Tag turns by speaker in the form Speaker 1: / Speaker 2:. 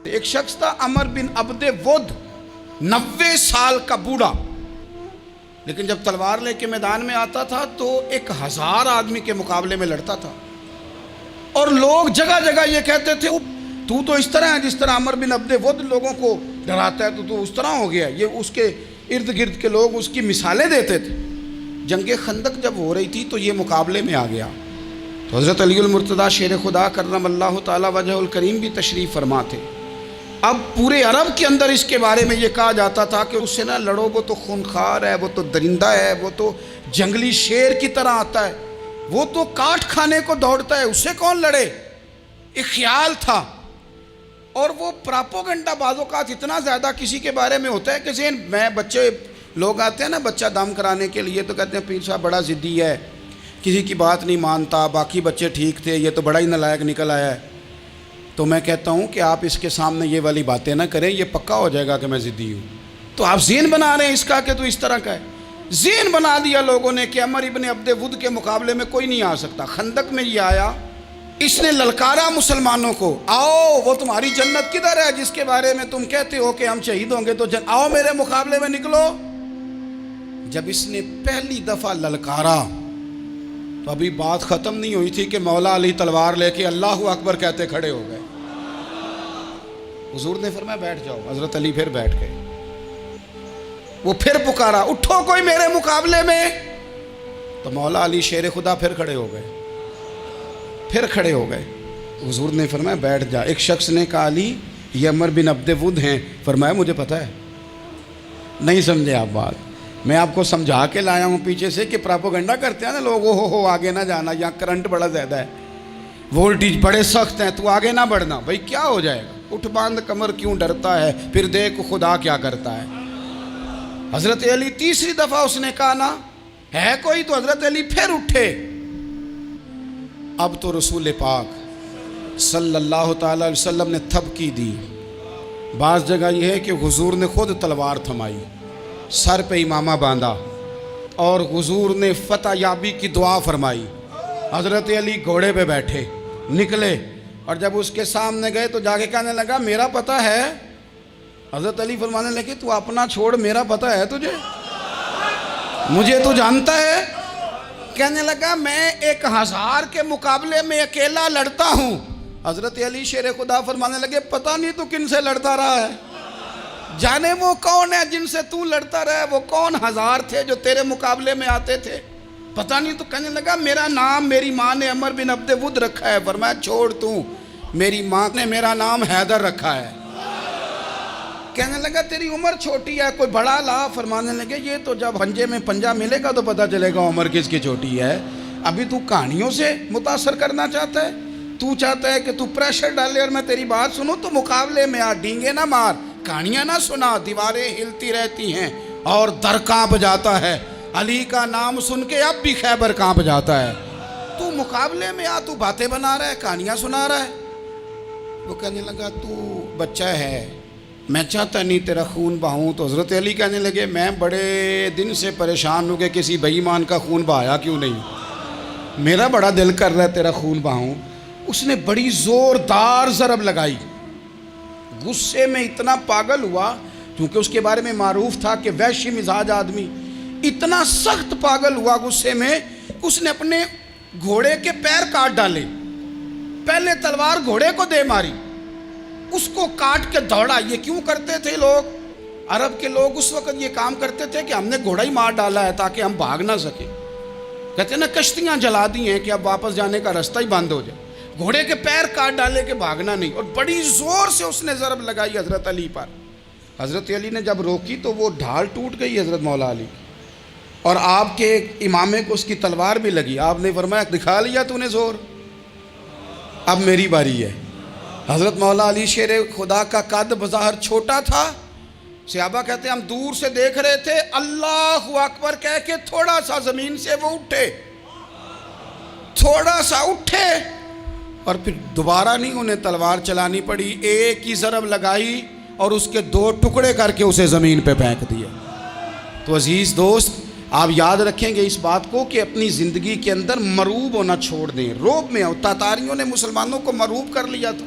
Speaker 1: ایک شخص تھا عمر بن عبد ود، 90 سال کا بوڑھا، لیکن جب تلوار لے کے میدان میں آتا تھا تو 1000 آدمی کے مقابلے میں لڑتا تھا، اور لوگ جگہ جگہ یہ کہتے تھے تو اس طرح ہے جس طرح عمر بن عبد ود لوگوں کو ڈراتا ہے، تو اس طرح ہو گیا۔ یہ اس کے ارد گرد کے لوگ اس کی مثالیں دیتے تھے۔ جنگ خندق جب ہو رہی تھی تو یہ مقابلے میں آ گیا، تو حضرت علی المرتضیٰ شیر خدا کرم اللہ تعالی وجہ الکریم بھی تشریف فرما تھے۔ اب پورے عرب کے اندر اس کے بارے میں یہ کہا جاتا تھا کہ اس سے نہ لڑو، وہ تو خونخوار ہے، وہ تو درندہ ہے، وہ تو جنگلی شیر کی طرح آتا ہے، وہ تو کاٹ کھانے کو دوڑتا ہے، اس سے کون لڑے۔ ایک خیال تھا، اور وہ پراپوگنڈا بعض اوقات اتنا زیادہ کسی کے بارے میں ہوتا ہے کہ ذہن میں بچے لوگ آتے ہیں نا بچہ دم کرانے کے لیے، تو کہتے ہیں پیر صاحب بڑا ضدی ہے، کسی کی بات نہیں مانتا، باقی بچے ٹھیک تھے، یہ تو بڑا ہی نالائق نکل آیا ہے۔ تو میں کہتا ہوں کہ آپ اس کے سامنے یہ والی باتیں نہ کریں، یہ پکا ہو جائے گا کہ میں ضدی ہوں۔ تو آپ ذہن بنا رہے ہیں اس کا کہ تو اس طرح کا ہے۔ ذہن بنا دیا لوگوں نے کہ عمر ابن عبد ود کے مقابلے میں کوئی نہیں آ سکتا۔ خندق میں یہ آیا، اس نے للکارا مسلمانوں کو، آؤ وہ تمہاری جنت کدھر ہے جس کے بارے میں تم کہتے ہو کہ ہم شہید ہوں گے، تو آؤ میرے مقابلے میں نکلو۔ جب اس نے پہلی دفعہ للکارا تو ابھی بات ختم نہیں ہوئی تھی کہ مولا علی تلوار لے کے اللہ اکبر کہتے کھڑے ہو گئے۔ حضور نے فرمایا بیٹھ جاؤ، حضرت علی پھر بیٹھ گئے۔ وہ پھر پکارا اٹھو کوئی میرے مقابلے میں، تو مولا علی شیر خدا پھر کھڑے ہو گئے، پھر کھڑے ہو گئے۔ حضور نے فرمایا بیٹھ جا۔ ایک شخص نے کہا علی یہ عمر بن عبد ود ہیں، فرمایا مجھے پتہ ہے۔ نہیں سمجھے آپ بات، میں آپ کو سمجھا کے لایا ہوں پیچھے سے کہ پراپوگنڈا کرتے ہیں نا لوگ، ہو آگے نہ جانا، یہاں کرنٹ بڑا زیادہ ہے، وولٹیج بڑے سخت ہیں، تو آگے نہ بڑھنا۔ بھائی کیا ہو جائے گا، اٹھ باندھ کمر کیوں ڈرتا ہے، پھر دیکھ خدا کیا کرتا ہے۔ حضرت علی تیسری دفعہ اس نے کہا نا ہے کوئی، تو حضرت علی پھر اٹھے۔ اب تو رسول پاک صلی اللہ تعالی علیہ وسلم نے تھپکی دی۔ بعض جگہ یہ ہے کہ حضور نے خود تلوار تھمائی، سر پہ امامہ باندھا، اور حضور نے فتح یابی کی دعا فرمائی۔ حضرت علی گھوڑے پہ بیٹھے نکلے، اور جب اس کے سامنے گئے تو جا کے کہنے لگا میرا پتہ ہے۔ حضرت علی فرمانے لگے تو اپنا چھوڑ، میرا پتہ ہے تجھے، مجھے تو جانتا ہے۔ کہنے لگا میں 1000 کے مقابلے میں اکیلا لڑتا ہوں۔ حضرت علی شیر خدا فرمانے لگے پتہ نہیں تو کن سے لڑتا رہا ہے، جانے وہ کون ہے جن سے تو لڑتا رہا ہے، وہ کون 1000 تھے جو تیرے مقابلے میں آتے تھے، پتہ نہیں۔ تو کہنے لگا میرا نام میری ماں نے عمر بن عبد ود رکھا ہے۔ فرمایا چھوڑ تو، میری ماں نے میرا نام حیدر رکھا ہے۔ کہنے لگا تیری عمر چھوٹی ہے، کوئی بڑا لا۔ فرمانے لگے یہ تو جب پنجے میں پنجہ ملے گا تو پتہ چلے گا عمر کس کی چھوٹی ہے، ابھی تو کہانیوں سے متاثر کرنا چاہتا ہے، تو چاہتا ہے کہ تو پریشر ڈالے اور میں تیری بات سنوں، تو مقابلے میں آ، ڈینگے نہ مار، کہانیاں نہ سنا، دیواریں ہلتی رہتی ہیں اور در کانپ جاتا ہے، علی کا نام سن کے اب بھی خیبر کانپ جاتا ہے، تو مقابلے میں آ، تو باتیں بنا رہا ہے، کہانیاں سنا رہا ہے۔ وہ کہنے لگا تو بچہ ہے، میں چاہتا نہیں تیرا خون بہاؤں۔ تو حضرت علی کہنے لگے میں بڑے دن سے پریشان ہوں کہ کسی بے ایمان کا خون بہایا کیوں نہیں، میرا بڑا دل کر رہا ہے تیرا خون بہاؤں۔ اس نے بڑی زوردار ضرب لگائی، غصے میں اتنا پاگل ہوا، کیونکہ اس کے بارے میں معروف تھا کہ وحشی مزاج آدمی، اتنا سخت پاگل ہوا غصے میں، اس نے اپنے گھوڑے کے پیر کاٹ ڈالے، پہلے تلوار گھوڑے کو دے ماری، اس کو کاٹ کے دوڑا۔ یہ کیوں کرتے تھے لوگ، عرب کے لوگ اس وقت یہ کام کرتے تھے کہ ہم نے گھوڑا ہی مار ڈالا ہے تاکہ ہم بھاگ نہ سکیں، کہتے ہیں نا کشتیاں جلا دی ہیں کہ اب واپس جانے کا راستہ ہی بند ہو جائے، گھوڑے کے پیر کاٹ ڈالے کہ بھاگنا نہیں، اور بڑی زور سے اس نے ضرب لگائی حضرت علی پر۔ حضرت علی نے جب روکی تو وہ ڈھال ٹوٹ گئی حضرت مولا علی، اور آپ کے امامے کو اس کی تلوار بھی لگی۔ آپ نے فرمایا دکھا لیا تو نے زور، اب میری باری ہے۔ حضرت مولا علی شیر خدا کا قد بظاہر چھوٹا تھا، صحابہ کہتے ہیں ہم دور سے دیکھ رہے تھے، اللہ اکبر کہہ کے تھوڑا سا زمین سے وہ اٹھے، تھوڑا سا اٹھے، اور پھر دوبارہ نہیں انہیں تلوار چلانی پڑی، ایک ہی ضرب لگائی اور اس کے 2 ٹکڑے کر کے اسے زمین پہ پھینک دیا۔ تو عزیز دوست آپ یاد رکھیں گے اس بات کو کہ اپنی زندگی کے اندر مروب ہونا چھوڑ دیں، روب میں ہو۔ تاتاریوں نے مسلمانوں کو مروب کر لیا تھا،